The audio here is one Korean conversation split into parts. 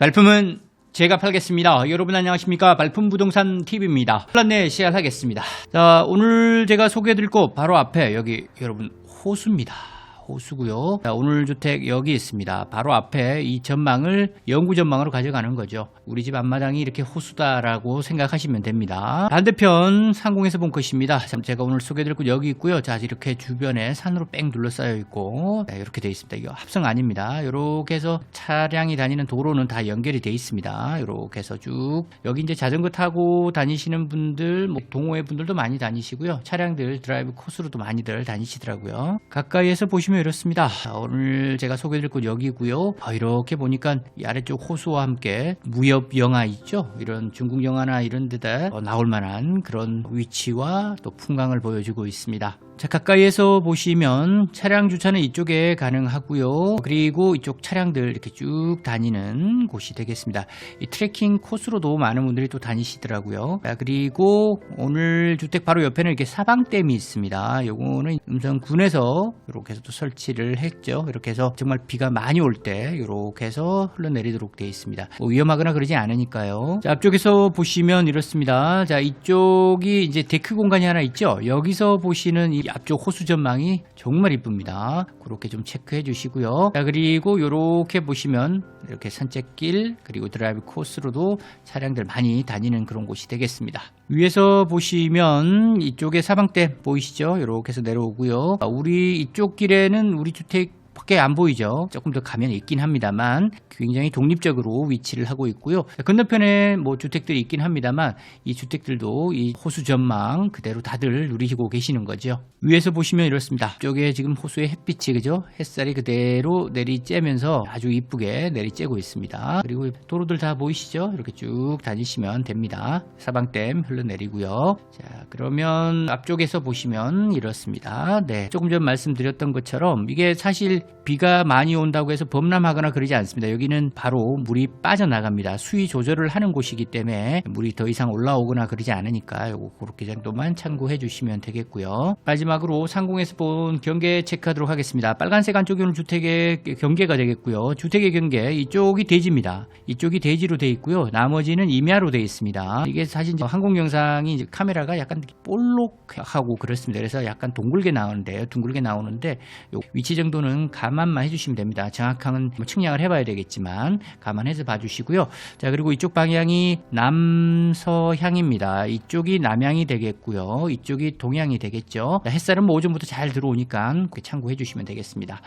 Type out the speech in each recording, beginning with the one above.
발품은 제가 팔겠습니다. 여러분 안녕하십니까? 발품 부동산 TV입니다. 플란네 시작하겠습니다. 자, 오늘 제가 소개해드릴 곳 바로 앞에 여기 여러분 호수입니다. 호수고요. 자, 오늘 주택 여기 있습니다. 바로 앞에 이 전망을 영구 전망으로 가져가는 거죠. 우리 집 앞마당이 이렇게 호수다라고 생각하시면 됩니다. 반대편 상공에서 본 것입니다. 제가 오늘 소개해드릴 곳 여기 있고요. 자, 이렇게 주변에 산으로 뺑 둘러싸여 있고 이렇게 되어 있습니다. 이거 합성 아닙니다. 이렇게 해서 차량이 다니는 도로는 다 연결이 되어 있습니다. 이렇게 해서 쭉 여기 이제 자전거 타고 다니시는 분들, 동호회 분들도 많이 다니시고요. 차량들 드라이브 코스로도 많이들 다니시더라고요. 가까이에서 보시면 이렇습니다. 오늘 제가 소개해드릴 곳 여기고요. 이렇게 보니까 이 아래쪽 호수와 함께 무협 영화 있죠. 이런 중국 영화나 이런 데다 나올 만한 그런 위치와 또 풍광을 보여주고 있습니다. 자, 가까이에서 보시면 차량 주차는 이쪽에 가능하고요. 그리고 이쪽 차량들 이렇게 쭉 다니는 곳이 되겠습니다. 이 트레킹 코스로도 많은 분들이 또 다니시더라고요. 자, 그리고 오늘 주택 바로 옆에는 이렇게 사방댐이 있습니다. 요거는 음성군에서 이렇게 해서 또 설치를 했죠. 이렇게 해서 정말 비가 많이 올 때 이렇게 해서 흘러내리도록 되어 있습니다. 위험하거나 그러지 않으니까요. 자, 앞쪽에서 보시면 이렇습니다. 자, 이쪽이 이제 데크 공간이 하나 있죠. 여기서 보시는 이 앞쪽 호수 전망이 정말 이쁩니다. 그렇게 좀 체크해 주시고요. 자, 그리고 이렇게 보시면 이렇게 산책길 그리고 드라이브 코스로도 차량들 많이 다니는 그런 곳이 되겠습니다. 위에서 보시면 이쪽에 사방댐 보이시죠? 이렇게 해서 내려오고요. 우리 이쪽 길에는 우리 주택 밖에 안 보이죠. 조금 더 가면 있긴 합니다만 굉장히 독립적으로 위치를 하고 있고요. 건너편에 주택들이 있긴 합니다만 이 주택들도 이 호수 전망 그대로 다들 누리시고 계시는 거죠. 위에서 보시면 이렇습니다. 이쪽에 지금 호수의 햇빛이 그죠? 햇살이 그대로 내리쬐면서 아주 이쁘게 내리쬐고 있습니다. 그리고 도로들 다 보이시죠? 이렇게 쭉 다니시면 됩니다. 사방댐 흘러내리고요. 자, 그러면 앞쪽에서 보시면 이렇습니다. 네, 조금 전 말씀드렸던 것처럼 이게 사실 비가 많이 온다고 해서 범람하거나 그러지 않습니다. 여기는 바로 물이 빠져나갑니다. 수위 조절을 하는 곳이기 때문에 물이 더 이상 올라오거나 그러지 않으니까 요거 그렇게 정도만 참고해 주시면 되겠고요. 마지막으로 상공에서 본 경계 체크하도록 하겠습니다. 빨간색 안쪽이 오늘 주택의 경계가 되겠고요. 주택의 경계 이쪽이 대지입니다. 이쪽이 대지로 되어 있고요. 나머지는 임야로 되어 있습니다. 이게 사실 항공 영상이 이제 카메라가 약간 볼록하고 그렇습니다. 그래서 약간 둥글게 나오는데 요 위치 정도는 감안만 해주시면 됩니다. 정확한 측량을 해봐야 되겠지만 감안해서 봐주시고요. 자, 그리고 이쪽 방향이 남서향입니다. 이쪽이 남향이 되겠고요. 이쪽이 동향이 되겠죠. 자, 햇살은 오전부터 잘 들어오니까 참고해 주시면 되겠습니다.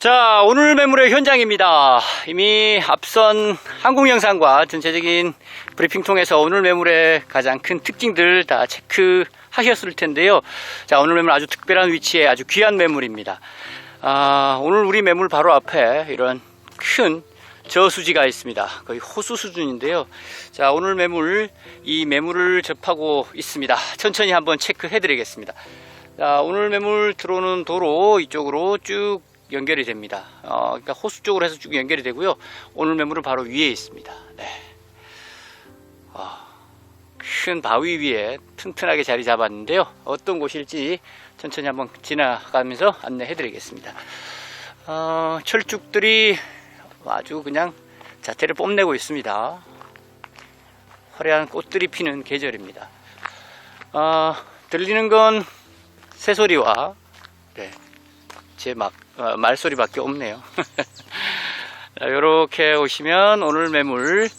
자, 오늘 매물의 현장입니다. 이미 앞선 항공 영상과 전체적인 브리핑 통해서 오늘 매물의 가장 큰 특징들 다 체크하셨을 텐데요. 자, 오늘 매물 아주 특별한 위치에 아주 귀한 매물입니다. 오늘 우리 매물 바로 앞에 이런 큰 저수지가 있습니다. 거의 호수 수준인데요. 자, 오늘 매물, 이 매물을 접하고 있습니다. 천천히 한번 체크해 드리겠습니다. 자, 오늘 매물 들어오는 도로 이쪽으로 쭉 연결이 됩니다. 그러니까 호수 쪽으로 해서 쭉 연결이 되고요. 오늘 매물은 바로 위에 있습니다. 네. 큰 바위 위에 튼튼하게 자리 잡았는데요. 어떤 곳일지 천천히 한번 지나가면서 안내해 드리겠습니다. 철쭉들이 아주 그냥 자태를 뽐내고 있습니다. 화려한 꽃들이 피는 계절입니다. 들리는 건 새소리와 제 말소리밖에 없네요. 이렇게 오시면 오늘 매물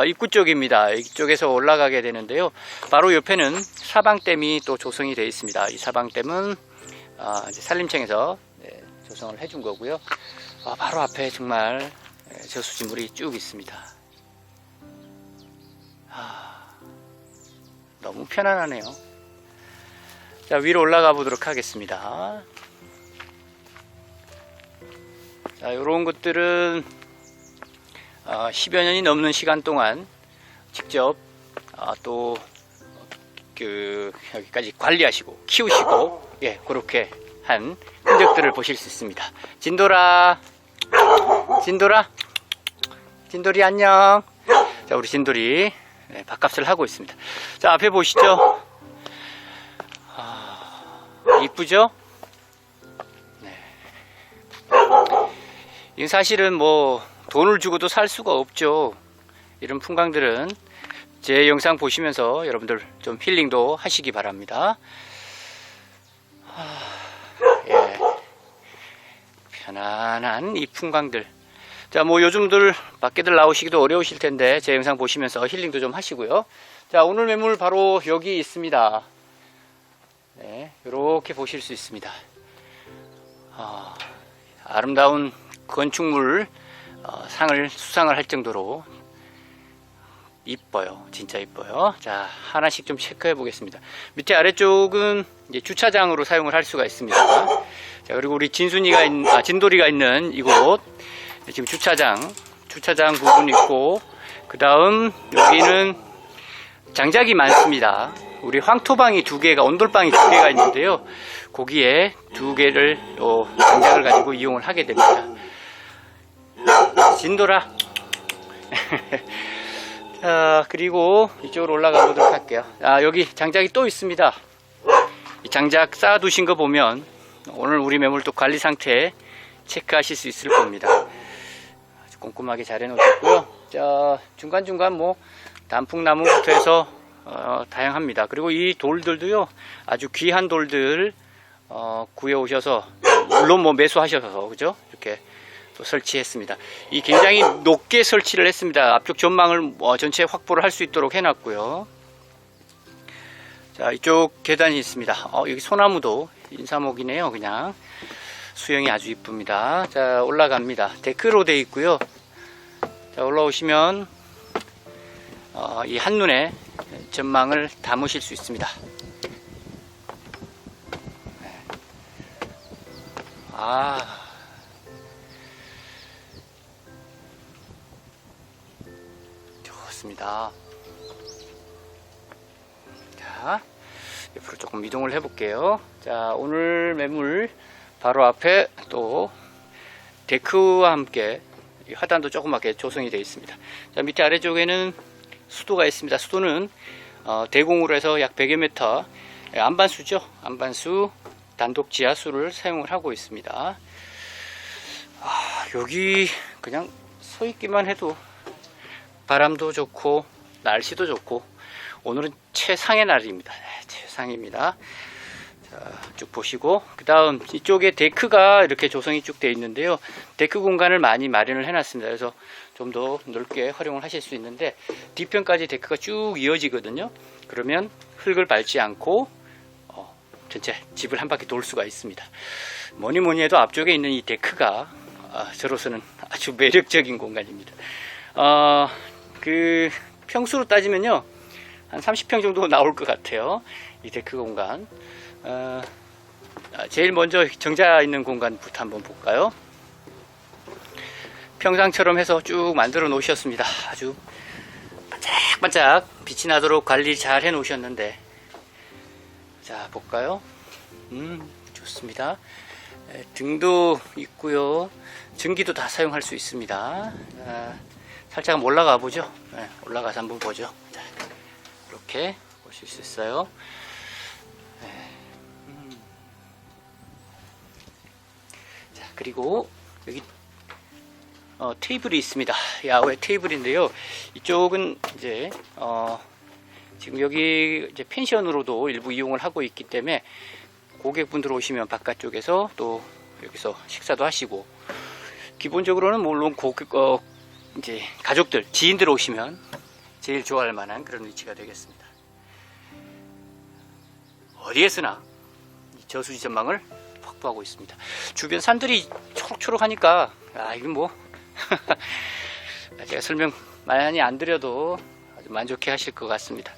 입구 쪽입니다. 이쪽에서 올라가게 되는데요. 바로 옆에는 사방댐이 또 조성이 되어 있습니다. 이 사방댐은 이제 산림청에서 조성을 해준 거고요. 바로 앞에 정말 저수지물이 쭉 있습니다. 너무 편안하네요. 자, 위로 올라가 보도록 하겠습니다. 자, 이런 것들은 10여 년이 넘는 시간 동안 직접 또 여기까지 관리하시고 키우시고 그렇게 한 흔적들을 보실 수 있습니다. 진돌아, 진돌이 안녕. 자, 우리 진돌이 밥값을 하고 있습니다. 자, 앞에 보시죠. 이쁘죠? 이 사실은 뭐 돈을 주고도 살 수가 없죠. 이런 풍광들은 제 영상 보시면서 여러분들 좀 힐링도 하시기 바랍니다. 편안한 이 풍광들. 자, 뭐 요즘들 밖에들 나오시기도 어려우실 텐데 제 영상 보시면서 힐링도 좀 하시고요. 자, 오늘 매물 바로 여기 있습니다. 이렇게 보실 수 있습니다. 아름다운 건축물 상을 수상을 할 정도로 이뻐요. 진짜 이뻐요. 자, 하나씩 좀 체크해 보겠습니다. 밑에 아래쪽은 이제 주차장으로 사용을 할 수가 있습니다. 자, 그리고 우리 진돌이가 있는 이곳 지금 주차장 부분 있고, 그 다음 여기는 장작이 많습니다. 우리 황토방이 2개가, 온돌방이 2개가 있는데요. 거기에 2개를 장작을 가지고 이용을 하게 됩니다. 진돌아. 자, 그리고 이쪽으로 올라가 보도록 할게요. 여기 장작이 또 있습니다. 이 장작 쌓아 두신 거 보면 오늘 우리 매물 또 관리 상태 체크하실 수 있을 겁니다. 아주 꼼꼼하게 잘 해놓으셨고요. 자, 중간중간 뭐 단풍나무부터 해서 다양합니다. 그리고 이 돌들도요, 아주 귀한 돌들 구해 오셔서, 물론 뭐 매수하셔서, 그죠? 이렇게 또 설치했습니다. 이 굉장히 높게 설치를 했습니다. 앞쪽 전망을 전체 확보를 할 수 있도록 해놨고요. 자, 이쪽 계단이 있습니다. 여기 소나무도 인사목이네요. 그냥 수영이 아주 이쁩니다. 자, 올라갑니다. 데크로 되어 있고요. 자, 올라오시면 이 한눈에 전망을 담으실 수 있습니다. 좋습니다. 자, 옆으로 조금 이동을 해 볼게요. 자, 오늘 매물 바로 앞에 또 데크와 함께 화단도 조그맣게 조성이 되어 있습니다. 자, 밑에 아래쪽에는 수도가 있습니다. 수도는 대공으로 해서 약 100여 미터 안반수죠. 안반수 단독 지하수를 사용을 하고 있습니다. 여기 그냥 서 있기만 해도 바람도 좋고 날씨도 좋고 오늘은 최상의 날입니다. 최상입니다. 자, 쭉 보시고, 그 다음 이쪽에 데크가 이렇게 조성이 쭉 되어 있는데요. 데크 공간을 많이 마련을 해놨습니다. 그래서 좀 더 넓게 활용을 하실 수 있는데, 뒤편까지 데크가 쭉 이어지거든요. 그러면 흙을 밟지 않고 전체 집을 한 바퀴 돌 수가 있습니다. 뭐니 해도 앞쪽에 있는 이 데크가 저로서는 아주 매력적인 공간입니다. 그 평수로 따지면요, 한 30평 정도 나올 것 같아요. 이 데크 공간. 제일 먼저 정자 있는 공간부터 한번 볼까요? 평상처럼 해서 쭉 만들어 놓으셨습니다. 아주 반짝반짝 빛이 나도록 관리 잘 해 놓으셨는데, 자, 볼까요? 좋습니다. 등도 있고요. 전기도 다 사용할 수 있습니다. 살짝 한번 올라가 보죠. 올라가서 한번 보죠. 자, 이렇게 보실 수 있어요. 자, 그리고 여기 테이블이 있습니다. 야외 테이블인데요. 이쪽은 이제 지금 여기 이제 펜션으로도 일부 이용을 하고 있기 때문에 고객분들 오시면 바깥쪽에서 또 여기서 식사도 하시고, 기본적으로는 물론 이제 가족들, 지인들 오시면 제일 좋아할 만한 그런 위치가 되겠습니다. 어디에서나 저수지 전망을 확보하고 있습니다. 주변 산들이 초록초록하니까 이건 뭐 제가 설명 많이 안 드려도 아주 만족해 하실 것 같습니다.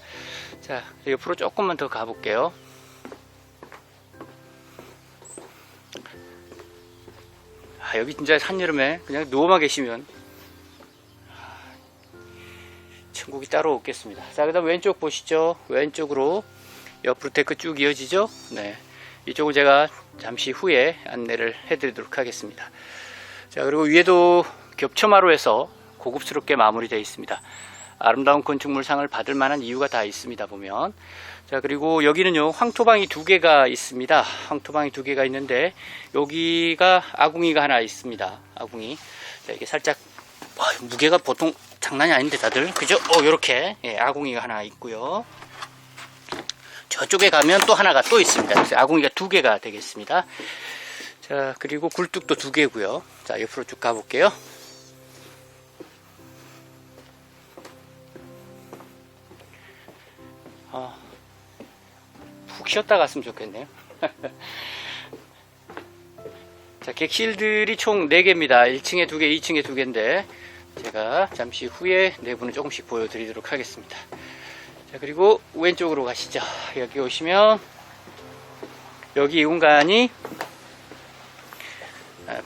자, 옆으로 조금만 더 가볼게요. 여기 진짜 한여름에 그냥 누워만 계시면 천국이 따로 없겠습니다. 자, 그 다음 왼쪽 보시죠. 왼쪽으로 옆으로 데크 쭉 이어지죠. 네, 이쪽을 제가 잠시 후에 안내를 해드리도록 하겠습니다. 자, 그리고 위에도 겹쳐마루에서 고급스럽게 마무리되어 있습니다. 아름다운 건축물상을 받을 만한 이유가 다 있습니다, 보면. 자, 그리고 여기는요, 황토방이 2개가 있습니다. 황토방이 2개가 있는데, 여기가 아궁이가 하나 있습니다. 아궁이. 자, 이게 살짝, 무게가 보통 장난이 아닌데, 다들. 그죠? 요렇게, 예, 아궁이가 하나 있고요. 저쪽에 가면 또 하나가 또 있습니다. 그래서 아궁이가 2개가 되겠습니다. 자, 그리고 굴뚝도 2개고요. 자, 옆으로 쭉 가볼게요. 푹 쉬었다 갔으면 좋겠네요. 자, 객실들이 총 4개입니다. 1층에 2개, 2층에 2개인데 제가 잠시 후에 내부는 조금씩 보여드리도록 하겠습니다. 자, 그리고 왼쪽으로 가시죠. 여기 오시면 여기 이 공간이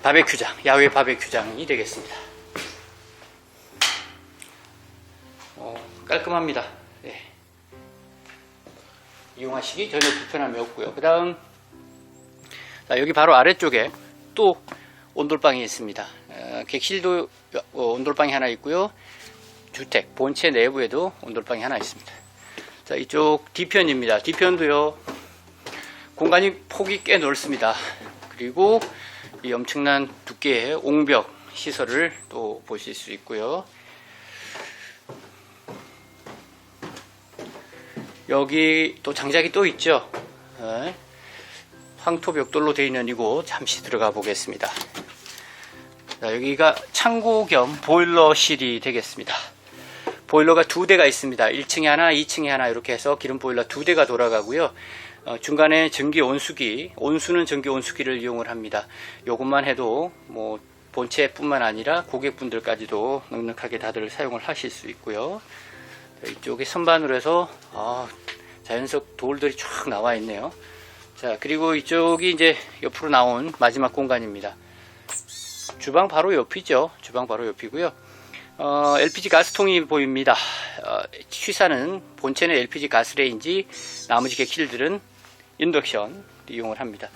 바베큐장, 야외 바베큐장이 되겠습니다. 깔끔합니다. 네. 이용하시기 전혀 불편함이 없고요. 그 다음, 여기 바로 아래쪽에 또 온돌방이 있습니다. 객실도 온돌방이 하나 있고요. 주택 본체 내부에도 온돌방이 하나 있습니다. 자, 이쪽 뒤편입니다. 뒤편도요, 공간이 폭이 꽤 넓습니다. 그리고 이 엄청난 두께의 옹벽 시설을 또 보실 수 있고요. 여기 또 장작이 또 있죠. 네. 황토 벽돌로 되어 있는 이곳 잠시 들어가 보겠습니다. 자, 여기가 창고 겸 보일러실이 되겠습니다. 보일러가 2대가 있습니다. 1층에 하나, 2층에 하나 이렇게 해서 기름 보일러 2대가 돌아가고요. 중간에 전기 온수기, 온수는 전기 온수기를 이용을 합니다. 요것만 해도 뭐 본체뿐만 아니라 고객분들까지도 넉넉하게 다들 사용을 하실 수 있고요. 이쪽에 선반으로 해서 자연석 돌들이 쫙 나와 있네요. 자, 그리고 이쪽이 이제 옆으로 나온 마지막 공간입니다. 주방 바로 옆이죠. 주방 바로 옆이고요. LPG 가스통이 보입니다. 취사는 본체는 LPG 가스레인지, 나머지 객실들은 인덕션 이용을 합니다.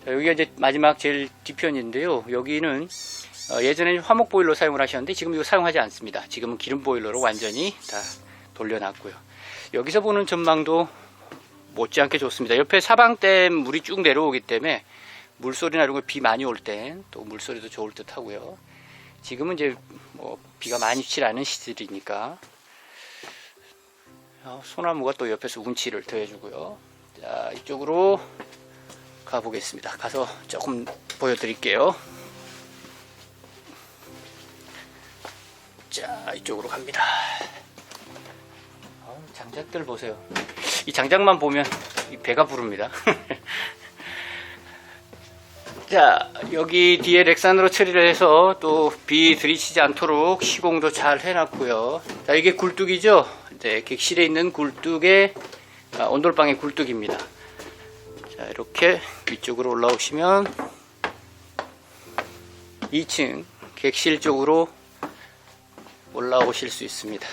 자, 여기가 이제 마지막 제일 뒤편인데요. 여기는 예전에는 화목 보일러 사용을 하셨는데 지금 이거 사용하지 않습니다. 지금은 기름 보일러로 완전히 다 돌려놨고요. 여기서 보는 전망도 못지않게 좋습니다. 옆에 사방댐 물이 쭉 내려오기 때문에 물소리나 이런 거 비 많이 올 땐 또 물소리도 좋을 듯 하고요. 지금은 이제 뭐 비가 많이 치지 않은 시절이니까 소나무가 또 옆에서 운치를 더해주고요. 자, 이쪽으로 가보겠습니다. 가서 조금 보여드릴게요. 자, 이쪽으로 갑니다. 장작들 보세요. 이 장작만 보면 배가 부릅니다. 자, 여기 뒤에 렉산으로 처리를 해서 또 비 들이치지 않도록 시공도 잘 해놨고요. 자, 이게 굴뚝이죠. 네, 객실에 있는 굴뚝의 온돌방의 굴뚝입니다. 자, 이렇게 위쪽으로 올라오시면 2층 객실 쪽으로 올라오실 수 있습니다.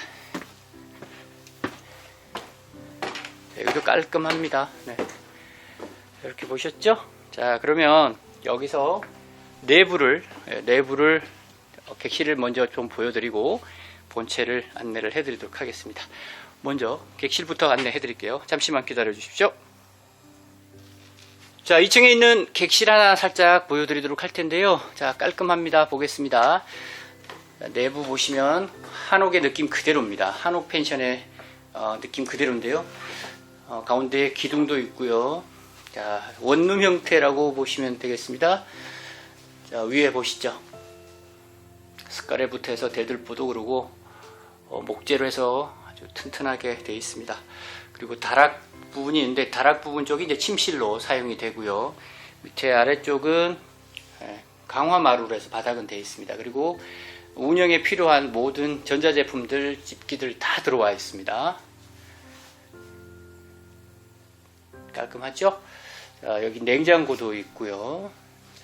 여기도 깔끔합니다. 네. 이렇게 보셨죠? 자, 그러면 여기서 내부를 객실을 먼저 좀 보여드리고 본체를 안내를 해드리도록 하겠습니다. 먼저 객실부터 안내해 드릴게요. 잠시만 기다려 주십시오. 자, 2층에 있는 객실 하나 살짝 보여드리도록 할 텐데요. 자, 깔끔합니다. 보겠습니다. 자, 내부 보시면 한옥의 느낌 그대로입니다. 한옥 펜션의 느낌 그대로인데요. 가운데 기둥도 있고요. 자, 원룸 형태라고 보시면 되겠습니다. 자, 위에 보시죠. 스카레부터 대들보도 그러고 목재로 해서 아주 튼튼하게 되어 있습니다. 그리고 다락 부분이 있는데 다락 부분 쪽이 이제 침실로 사용이 되고요. 밑에 아래쪽은 강화마루로 해서 바닥은 되어 있습니다. 그리고 운영에 필요한 모든 전자제품들, 집기들 다 들어와 있습니다. 깔끔하죠? 자, 여기 냉장고도 있고요.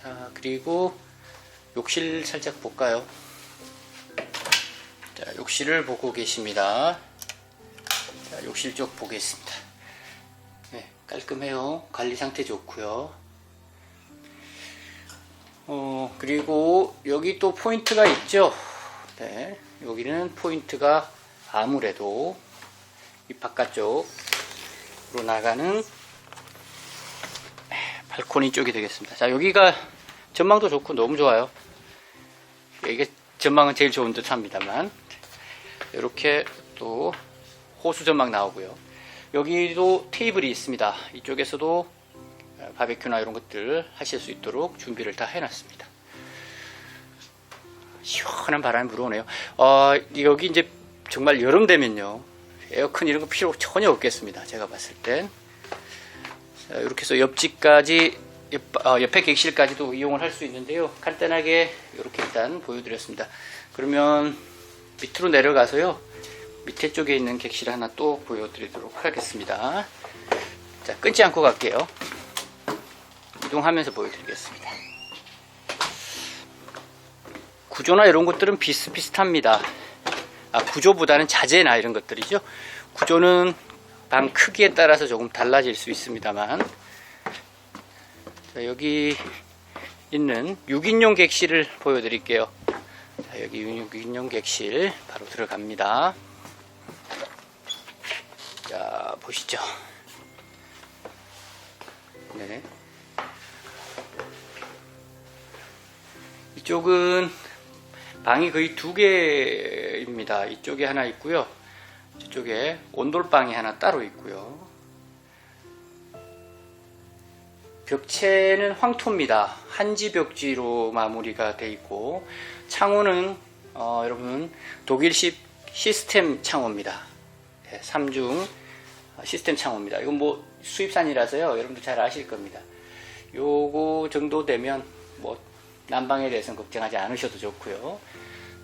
자, 그리고 욕실 살짝 볼까요? 자, 욕실을 보고 계십니다. 자, 욕실 쪽 보겠습니다. 네, 깔끔해요. 관리 상태 좋고요. 그리고 여기 또 포인트가 있죠. 네, 여기는 포인트가 아무래도 이 바깥쪽으로 나가는 발코니 쪽이 되겠습니다. 자, 여기가 전망도 좋고 너무 좋아요. 이게 전망은 제일 좋은 듯 합니다만, 이렇게 또 호수 전망 나오고요. 여기도 테이블이 있습니다. 이쪽에서도 바베큐나 이런 것들 하실 수 있도록 준비를 다 해놨습니다. 시원한 바람이 불어오네요. 여기 이제 정말 여름 되면요, 에어컨 이런 거 필요 전혀 없겠습니다. 제가 봤을 땐. 자, 이렇게 해서 옆집까지, 옆에 객실까지도 이용을 할 수 있는데요. 간단하게 이렇게 일단 보여드렸습니다. 그러면 밑으로 내려가서요, 밑에 쪽에 있는 객실 하나 또 보여드리도록 하겠습니다. 자, 끊지 않고 갈게요. 이동하면서 보여드리겠습니다. 구조나 이런 것들은 비슷비슷합니다. 구조보다는 자재나 이런 것들이죠. 구조는 방 크기에 따라서 조금 달라질 수 있습니다만, 자, 여기 있는 6인용 객실을 보여드릴게요. 자, 여기 6인용 객실 바로 들어갑니다. 자, 보시죠. 네. 이쪽은 방이 거의 2개입니다. 이쪽에 하나 있고요. 저쪽에 온돌방이 하나 따로 있고요. 벽체는 황토입니다. 한지 벽지로 마무리가 되어 있고, 창호는 여러분 독일식 시스템 창호입니다. 네, 3중 시스템 창호입니다. 이건 뭐 수입산이라서요, 여러분들 잘 아실 겁니다. 요거 정도 되면 뭐 난방에 대해서는 걱정하지 않으셔도 좋고요.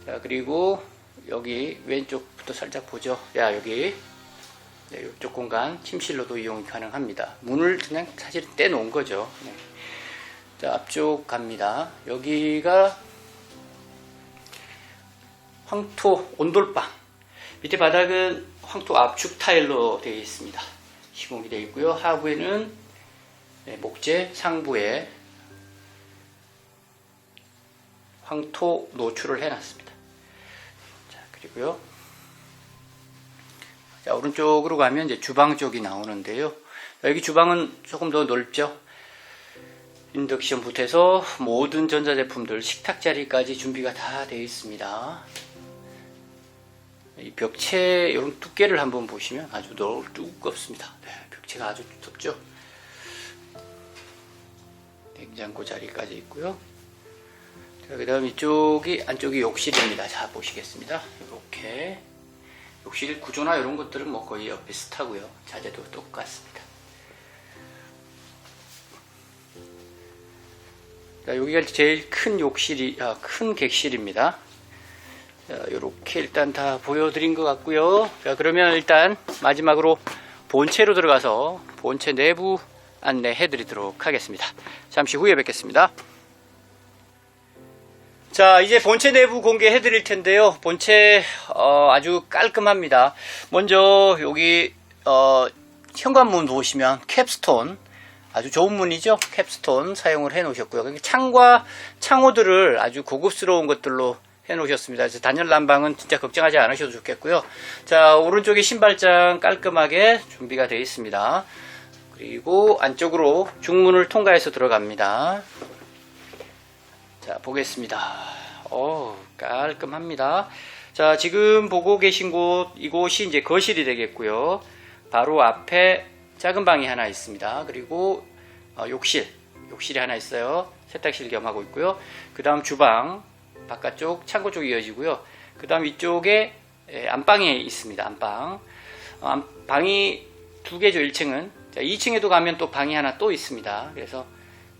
자, 그리고 여기 왼쪽부터 살짝 보죠. 야, 여기 네, 이쪽 공간 침실로도 이용이 가능합니다. 문을 그냥 사실 떼놓은 거죠. 네. 자, 앞쪽 갑니다. 여기가 황토 온돌방. 밑에 바닥은 황토 압축 타일로 되어 있습니다. 시공이 되어 있고요. 하부에는 네, 목재, 상부에 황토 노출을 해놨습니다. 자, 그리고요. 자, 오른쪽으로 가면 이제 주방 쪽이 나오는데요. 여기 주방은 조금 더 넓죠. 인덕션부터 해서 모든 전자제품들, 식탁 자리까지 준비가 다 되어 있습니다. 이 벽체 이런 두께를 한번 보시면 아주 두껍습니다. 네, 벽체가 아주 두껍죠. 냉장고 자리까지 있고요. 그 다음 이쪽이 안쪽이 욕실입니다. 자, 보시겠습니다. 이렇게 욕실 구조나 이런 것들은 뭐 거의 비슷하고요. 자재도 똑같습니다. 자, 여기가 제일 큰 욕실이 큰 객실입니다. 자, 이렇게 일단 다 보여드린 것 같고요. 자, 그러면 일단 마지막으로 본체로 들어가서 본체 내부 안내해 드리도록 하겠습니다. 잠시 후에 뵙겠습니다. 자, 이제 본체 내부 공개해 드릴 텐데요. 본체 아주 깔끔합니다. 먼저 여기 현관문 보시면 캡스톤, 아주 좋은 문이죠. 캡스톤 사용을 해 놓으셨고요. 창과 창호들을 아주 고급스러운 것들로 해 놓으셨습니다. 그래서 단열 난방은 진짜 걱정하지 않으셔도 좋겠고요. 자, 오른쪽에 신발장 깔끔하게 준비가 되어 있습니다. 그리고 안쪽으로 중문을 통과해서 들어갑니다. 자, 보겠습니다. 깔끔합니다. 자, 지금 보고 계신 곳, 이곳이 이제 거실이 되겠고요. 바로 앞에 작은 방이 하나 있습니다. 그리고 욕실이 하나 있어요. 세탁실 겸 하고 있고요. 그 다음 주방, 바깥쪽 창고 쪽이 이어지고요. 그 다음 위쪽에 안방이 있습니다. 안방. 방이 두 개죠. 1층은. 자, 2층에도 가면 또 방이 하나 또 있습니다. 그래서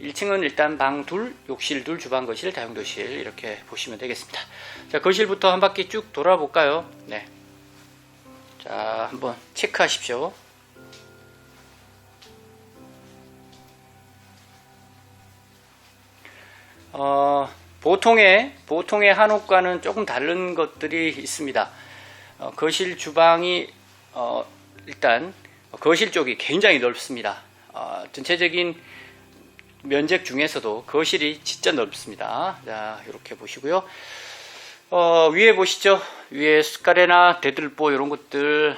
1층은 일단 방 둘, 욕실 둘, 주방 거실, 다용도실 이렇게 보시면 되겠습니다. 자, 거실부터 한 바퀴 쭉 돌아볼까요? 네. 자, 한번 체크하십시오. 보통의 한옥과는 조금 다른 것들이 있습니다. 거실 주방이 일단 거실 쪽이 굉장히 넓습니다. 전체적인 면적 중에서도 거실이 진짜 넓습니다. 자, 이렇게 보시고요. 위에 보시죠. 위에 숟가래나 대들보 이런 것들,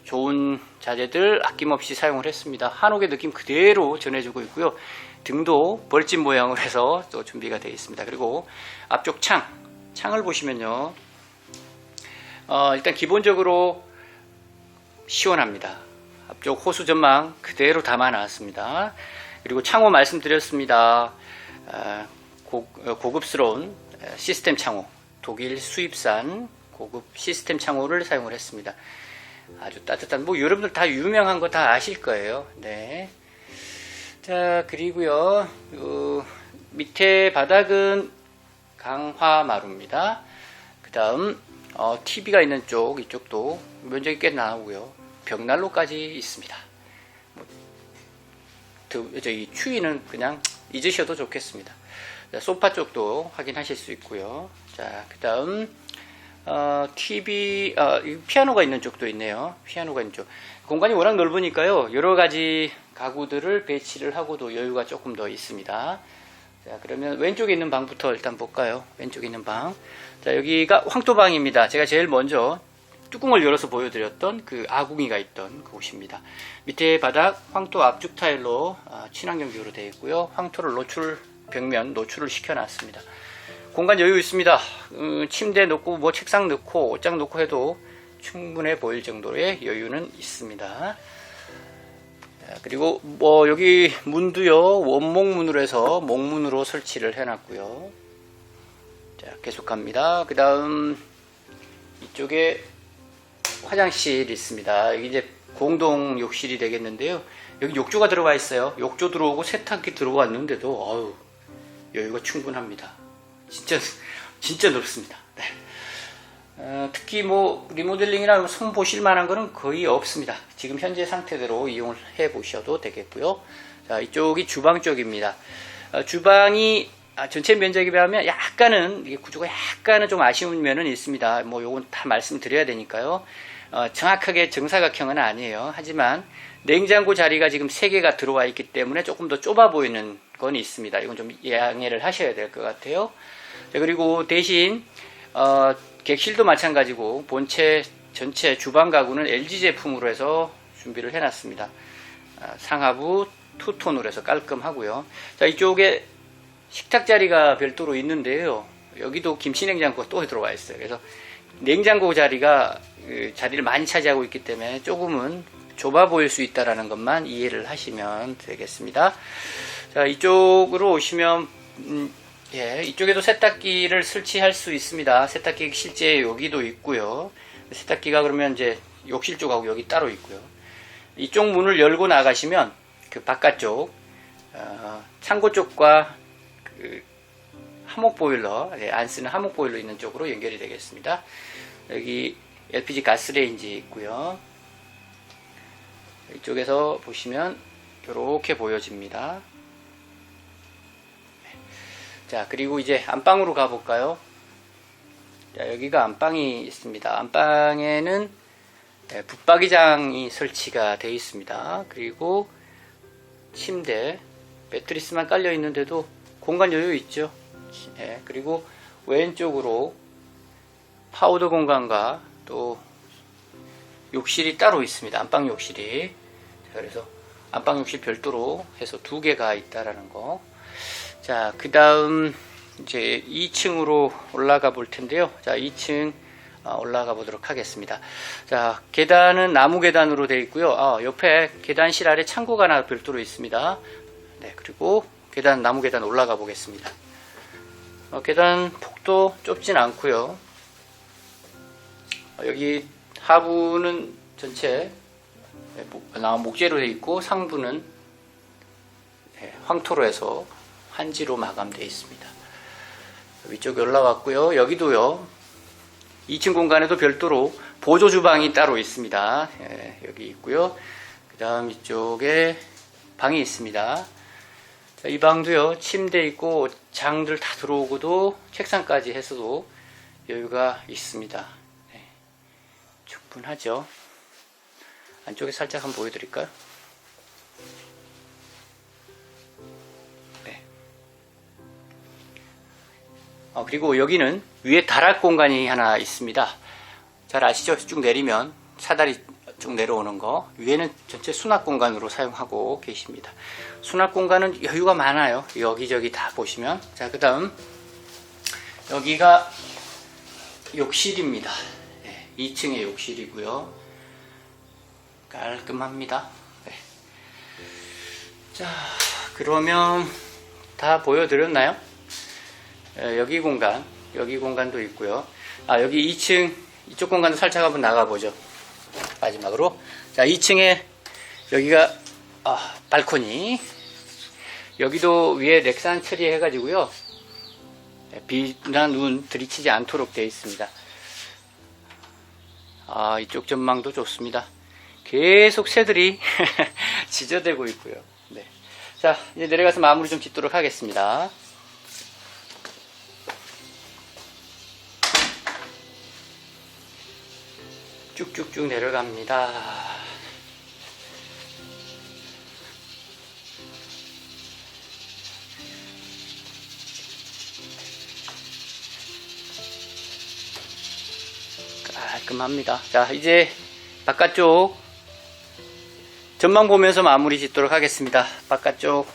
좋은 자재들 아낌없이 사용을 했습니다. 한옥의 느낌 그대로 전해주고 있고요. 등도 벌집 모양으로 해서 또 준비가 되어 있습니다. 그리고 앞쪽 창을 보시면요. 일단 기본적으로 시원합니다. 앞쪽 호수 전망 그대로 담아 놨습니다. 그리고 창호 말씀드렸습니다. 고급스러운 시스템 창호, 독일 수입산 고급 시스템 창호를 사용을 했습니다. 아주 따뜻한, 여러분들 다 유명한 거 다 아실 거예요. 네. 자, 그리고요, 밑에 바닥은 강화마루입니다. 그 다음, TV가 있는 쪽, 이쪽도 면적이 꽤 나오고요. 벽난로까지 있습니다. 이 추위는 그냥 잊으셔도 좋겠습니다. 자, 소파 쪽도 확인하실 수 있고요. 자, 그 다음, TV, 피아노가 있는 쪽도 있네요. 피아노가 있는 쪽. 공간이 워낙 넓으니까요. 여러 가지 가구들을 배치를 하고도 여유가 조금 더 있습니다. 자, 그러면 왼쪽에 있는 방부터 일단 볼까요? 왼쪽에 있는 방. 자, 여기가 황토방입니다. 제가 제일 먼저 뚜껑을 열어서 보여드렸던 그 아궁이가 있던 그곳입니다. 밑에 바닥 황토 압축 타일로 친환경 기호로 되어 있고요. 황토를 벽면 노출을 시켜놨습니다. 공간 여유 있습니다. 침대 놓고 책상 넣고 옷장 놓고 해도 충분해 보일 정도의 여유는 있습니다. 그리고 여기 문도요, 원목문으로 해서 목문으로 설치를 해놨고요. 자, 계속 갑니다. 그 다음 이쪽에 화장실이 있습니다. 여기 이제 공동 욕실이 되겠는데요. 여기 욕조가 들어가 있어요. 욕조 들어오고 세탁기 들어왔는데도 여유가 충분합니다. 진짜 넓습니다. 네. 특히 리모델링이나 손 보실 만한 거는 거의 없습니다. 지금 현재 상태대로 이용을 해 보셔도 되겠고요. 자, 이쪽이 주방 쪽입니다. 주방이 전체 면적에 비하면 이게 구조가 약간은 좀 아쉬운 면은 있습니다. 요건 다 말씀드려야 되니까요. 정확하게 정사각형은 아니에요. 하지만 냉장고 자리가 지금 3개가 들어와 있기 때문에 조금 더 좁아 보이는 건 있습니다. 이건 좀 양해를 하셔야 될 것 같아요. 자, 그리고 대신 객실도 마찬가지고 본체 전체 주방 가구는 LG 제품으로 해서 준비를 해놨습니다. 상하부 투톤으로 해서 깔끔하고요. 자, 이쪽에 식탁 자리가 별도로 있는데요. 여기도 김치냉장고가 또 들어와 있어요. 그래서 냉장고 자리가 자리를 많이 차지하고 있기 때문에 조금은 좁아 보일 수 있다는 것만 이해를 하시면 되겠습니다. 자, 이쪽으로 오시면 이쪽에도 세탁기를 설치할 수 있습니다. 세탁기 실제 여기도 있고요. 세탁기가 그러면 이제 욕실 쪽하고 여기 따로 있고요. 이쪽 문을 열고 나가시면 그 바깥쪽 창고 쪽과 그 하목 보일러, 안 쓰는 하목 보일러 있는 쪽으로 연결이 되겠습니다. 여기 LPG 가스레인지 있고요. 이쪽에서 보시면 이렇게 보여집니다. 자, 그리고 이제 안방으로 가볼까요? 자, 여기가 안방이 있습니다. 안방에는 붙박이장이 설치가 되어 있습니다. 그리고 침대, 매트리스만 깔려 있는데도 공간 여유 있죠. 그리고 왼쪽으로 파우더 공간과 또 욕실이 따로 있습니다. 안방 욕실이. 자, 그래서 안방 욕실 별도로 해서 2개가 있다라는 거. 자, 그 다음 이제 2층으로 올라가 볼 텐데요. 자, 2층 올라가 보도록 하겠습니다. 자, 계단은 나무 계단으로 되어 있고요. 옆에 계단실 아래 창고가 하나 별도로 있습니다. 네, 그리고 계단, 나무 계단 올라가 보겠습니다. 계단 폭도 좁진 않고요. 여기 하부는 전체 목재로 되어 있고 상부는 황토로 해서 한지로 마감되어 있습니다. 위쪽에 올라왔고요. 여기도요. 2층 공간에도 별도로 보조 주방이 따로 있습니다. 여기 있고요. 그 다음 이쪽에 방이 있습니다. 자, 이 방도요. 침대 있고 장들 다 들어오고도 책상까지 해서도 여유가 있습니다. 충분하죠. 안쪽에 살짝 한번 보여드릴까요? 네. 그리고 여기는 위에 다락 공간이 하나 있습니다. 잘 아시죠? 쭉 내리면 사다리 쭉 내려오는 거. 위에는 전체 수납 공간으로 사용하고 계십니다. 수납 공간은 여유가 많아요. 여기저기 다 보시면. 자, 그 다음 여기가 욕실입니다. 2층의 욕실이고요. 깔끔합니다. 네. 자, 그러면 다 보여드렸나요? 여기 공간도 있고요. 여기 2층 이쪽 공간도 살짝 한번 나가보죠. 마지막으로. 자, 2층에 여기가 발코니. 여기도 위에 렉산 처리 해가지고요. 비나 눈 들이치지 않도록 되어 있습니다. 이쪽 전망도 좋습니다. 계속 새들이 지저대고 있고요. 네. 자, 이제 내려가서 마무리 좀 짓도록 하겠습니다. 쭉쭉쭉 내려갑니다. 깔끔합니다. 자, 이제 바깥쪽 전망 보면서 마무리 짓도록 하겠습니다. 바깥쪽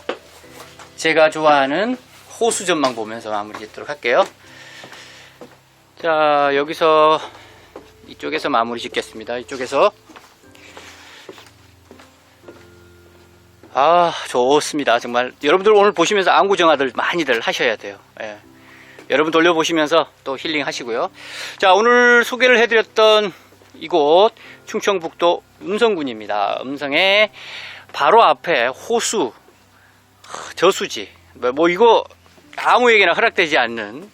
제가 좋아하는 호수 전망 보면서 마무리 짓도록 할게요. 자, 여기서 이쪽에서 마무리 짓겠습니다. 이쪽에서 좋습니다. 정말 여러분들 오늘 보시면서 안구정화들 많이들 하셔야 돼요. 여러분 돌려보시면서 또 힐링 하시고요. 자, 오늘 소개를 해드렸던 이곳 충청북도 음성군입니다. 음성의 바로 앞에 호수, 저수지, 이거 아무에게나 허락되지 않는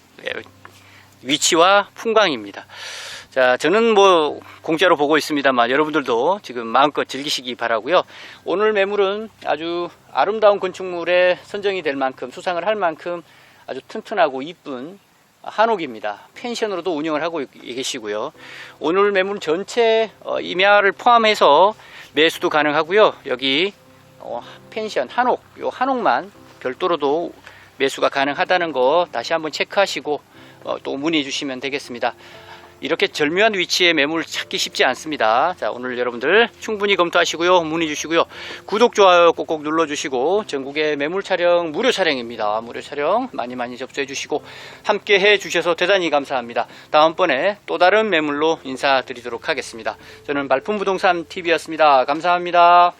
위치와 풍광입니다. 자, 저는 공짜로 보고 있습니다만 여러분들도 지금 마음껏 즐기시기 바라고요. 오늘 매물은 아주 아름다운 건축물에 선정이 될 만큼, 수상을 할 만큼 아주 튼튼하고 이쁜 한옥입니다. 펜션으로도 운영을 하고 계시고요. 오늘 매물 전체 임야를 포함해서 매수도 가능하고요. 여기 펜션 한옥, 요 한옥만 별도로도 매수가 가능하다는 거 다시 한번 체크하시고 또 문의해 주시면 되겠습니다. 이렇게 절묘한 위치에 매물 찾기 쉽지 않습니다. 자, 오늘 여러분들 충분히 검토하시고요. 문의 주시고요. 구독, 좋아요 꼭꼭 눌러주시고 전국의 매물 촬영 무료 촬영입니다. 무료 촬영 많이 접수해 주시고 함께 해 주셔서 대단히 감사합니다. 다음번에 또 다른 매물로 인사드리도록 하겠습니다. 저는 말품부동산 TV였습니다. 감사합니다.